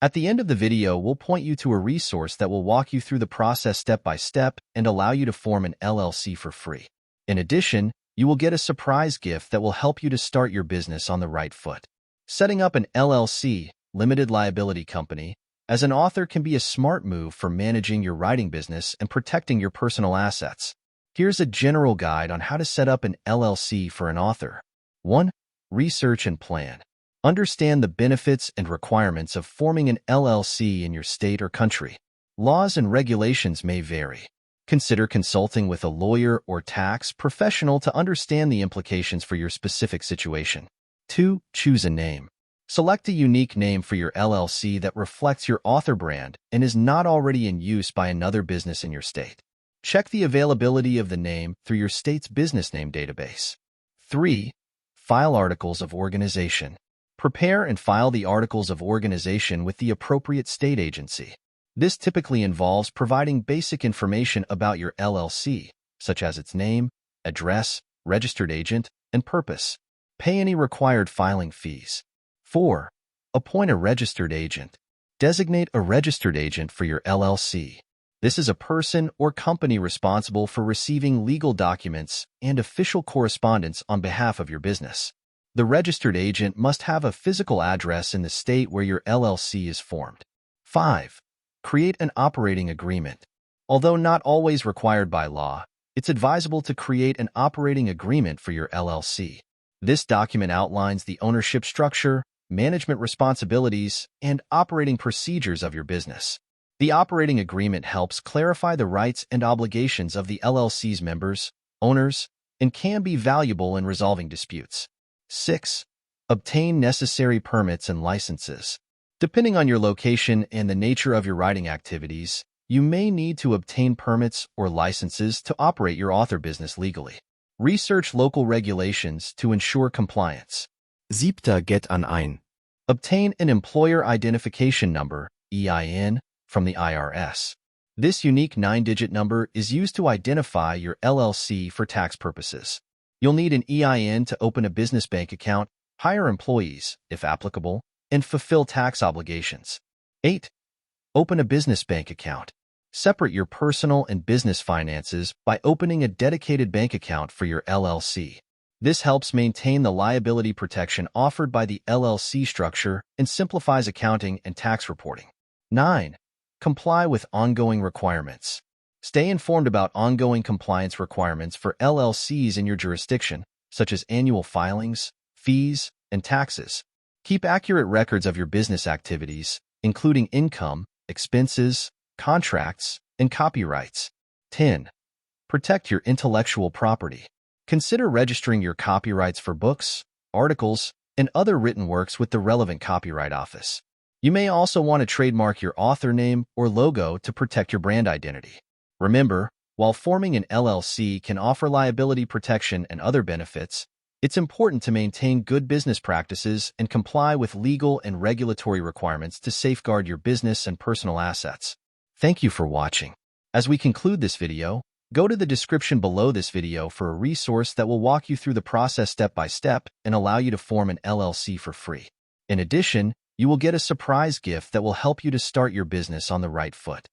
At the end of the video, we'll point you to a resource that will walk you through the process step by step and allow you to form an LLC for free. In addition, you will get a surprise gift that will help you to start your business on the right foot. Setting up an LLC, limited liability company, as an author can be a smart move for managing your writing business and protecting your personal assets. Here's a general guide on how to set up an LLC for an author. 1. Research and plan. Understand the benefits and requirements of forming an LLC in your state or country. Laws and regulations may vary. Consider consulting with a lawyer or tax professional to understand the implications for your specific situation. 2. Choose a name. Select a unique name for your LLC that reflects your author brand and is not already in use by another business in your state. Check the availability of the name through your state's business name database. 3. File articles of organization. Prepare and file the articles of organization with the appropriate state agency. This typically involves providing basic information about your LLC, such as its name, address, registered agent, and purpose. Pay any required filing fees. 4. Appoint a registered agent. Designate a registered agent for your LLC. This is a person or company responsible for receiving legal documents and official correspondence on behalf of your business. The registered agent must have a physical address in the state where your LLC is formed. 5. Create an operating agreement. Although not always required by law, it's advisable to create an operating agreement for your LLC. This document outlines the ownership structure, management responsibilities, and operating procedures of your business. The operating agreement helps clarify the rights and obligations of the LLC's members, owners, and can be valuable in resolving disputes. 6. Obtain necessary permits and licenses. Depending on your location and the nature of your writing activities, you may need to obtain permits or licenses to operate your author business legally. Research local regulations to ensure compliance. 7. Get an EIN. Obtain an Employer Identification Number, EIN, from the IRS. This unique 9-digit number is used to identify your LLC for tax purposes. You'll need an EIN to open a business bank account, hire employees, if applicable, and fulfill tax obligations. 8. Open a business bank account. Separate your personal and business finances by opening a dedicated bank account for your LLC. This helps maintain the liability protection offered by the LLC structure and simplifies accounting and tax reporting. 9. Comply with ongoing requirements. Stay informed about ongoing compliance requirements for LLCs in your jurisdiction, such as annual filings, fees, and taxes. Keep accurate records of your business activities, including income, expenses, contracts, and copyrights. 10. Protect your intellectual property. Consider registering your copyrights for books, articles, and other written works with the relevant copyright office. You may also want to trademark your author name or logo to protect your brand identity. Remember, while forming an LLC can offer liability protection and other benefits, it's important to maintain good business practices and comply with legal and regulatory requirements to safeguard your business and personal assets. Thank you for watching. As we conclude this video, go to the description below this video for a resource that will walk you through the process step by step and allow you to form an LLC for free. In addition, you will get a surprise gift that will help you to start your business on the right foot.